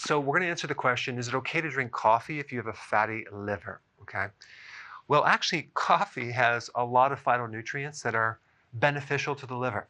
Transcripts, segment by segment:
So we're going to answer the question, is it okay to drink coffee if you have a fatty liver? Okay. Well, actually, coffee has a lot of phytonutrients that are beneficial to the liver.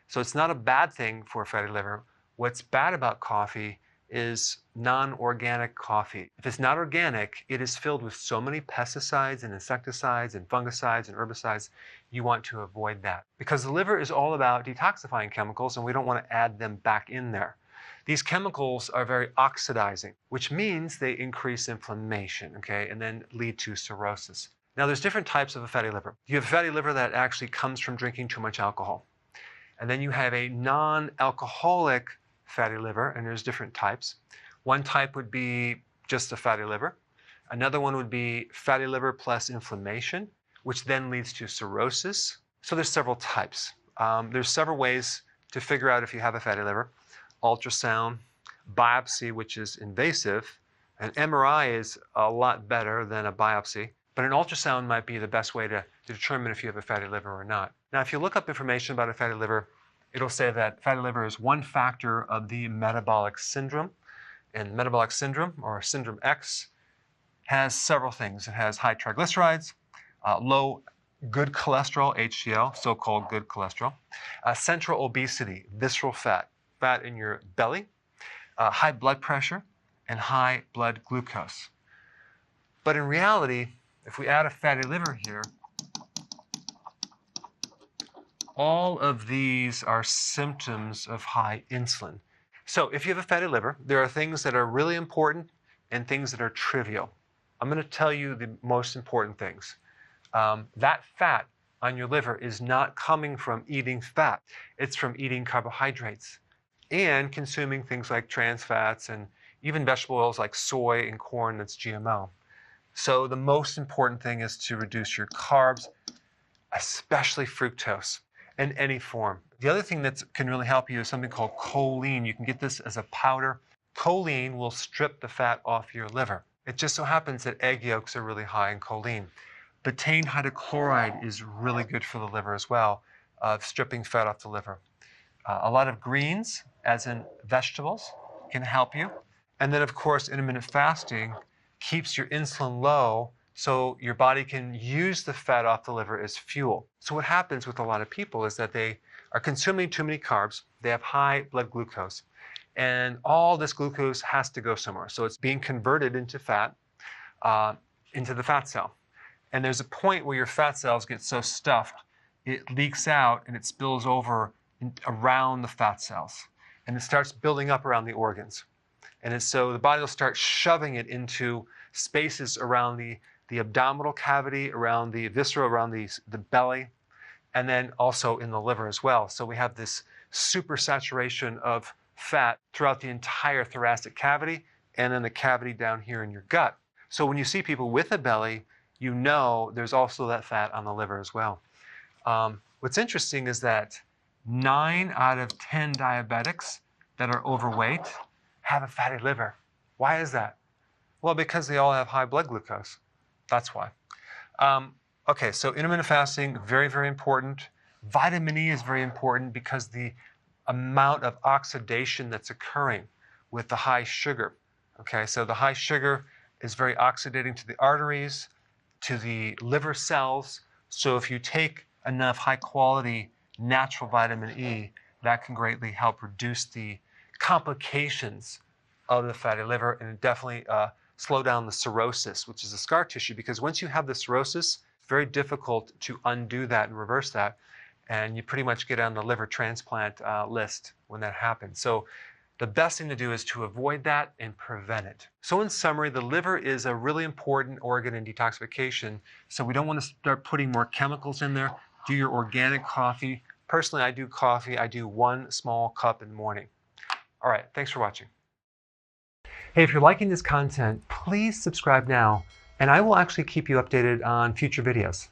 So it's not a bad thing for a fatty liver. What's bad about coffee is non-organic coffee. If it's not organic, it is filled with so many pesticides and insecticides and fungicides and herbicides. You want to avoid that because the liver is all about detoxifying chemicals and we don't want to add them back in there. These chemicals are very oxidizing, which means they increase inflammation, okay, and then lead to cirrhosis. Now, there's different types of a fatty liver. You have a fatty liver that actually comes from drinking too much alcohol. And then you have a non-alcoholic fatty liver, and there's different types. One type would be just a fatty liver. Another one would be fatty liver plus inflammation, which then leads to cirrhosis. So there's several types. There's several ways to figure out if you have a fatty liver. Ultrasound, biopsy, which is invasive, an MRI is a lot better than a biopsy, but an ultrasound might be the best way to determine if you have a fatty liver or not. Now, if you look up information about a fatty liver, it'll say that fatty liver is one factor of the metabolic syndrome. And metabolic syndrome, or syndrome X, has several things. It has high triglycerides, low good cholesterol, HDL, so-called good cholesterol, central obesity, visceral fat, fat in your belly, high blood pressure, and high blood glucose. But in reality, if we add a fatty liver here, all of these are symptoms of high insulin. So if you have a fatty liver, there are things that are really important and things that are trivial. I'm going to tell you the most important things. That fat on your liver is not coming from eating fat. It's from eating carbohydrates and consuming things like trans fats and even vegetable oils like soy and corn that's GMO. So the most important thing is to reduce your carbs, especially fructose in any form. The other thing that can really help you is something called choline. You can get this as a powder. Choline will strip the fat off your liver. It just so happens that egg yolks are really high in choline. Betaine hydrochloride is really good for the liver as well, stripping fat off the liver. A lot of greens, as in vegetables, can help you. And then, of course, intermittent fasting keeps your insulin low so your body can use the fat off the liver as fuel. So what happens with a lot of people is that they are consuming too many carbs, they have high blood glucose, and all this glucose has to go somewhere. So it's being converted into fat, into the fat cell. And there's a point where your fat cells get so stuffed, it leaks out and it spills over around the fat cells. And it starts building up around the organs. And so the body will start shoving it into spaces around the abdominal cavity, around the viscera, around the belly, and then also in the liver as well. So we have this supersaturation of fat throughout the entire thoracic cavity and then the cavity down here in your gut. So when you see people with a belly, you know there's also that fat on the liver as well. What's interesting is that 9 out of 10 diabetics that are overweight have a fatty liver. Why is that? Well, because they all have high blood glucose. That's why. Okay, so intermittent fasting, very, very important. Vitamin E is very important because the amount of oxidation that's occurring with the high sugar. Okay, so the high sugar is very oxidating to the arteries, to the liver cells. So if you take enough high quality natural vitamin E, that can greatly help reduce the complications of the fatty liver and definitely slow down the cirrhosis, which is the scar tissue, because once you have the cirrhosis, it's very difficult to undo that and reverse that. And you pretty much get on the liver transplant list when that happens. So the best thing to do is to avoid that and prevent it. So in summary, the liver is a really important organ in detoxification. So we don't want to start putting more chemicals in there. Do your organic coffee. Personally, I do coffee. I do 1 small cup in the morning. All right, thanks for watching. Hey, if you're liking this content, please subscribe now, and I will actually keep you updated on future videos.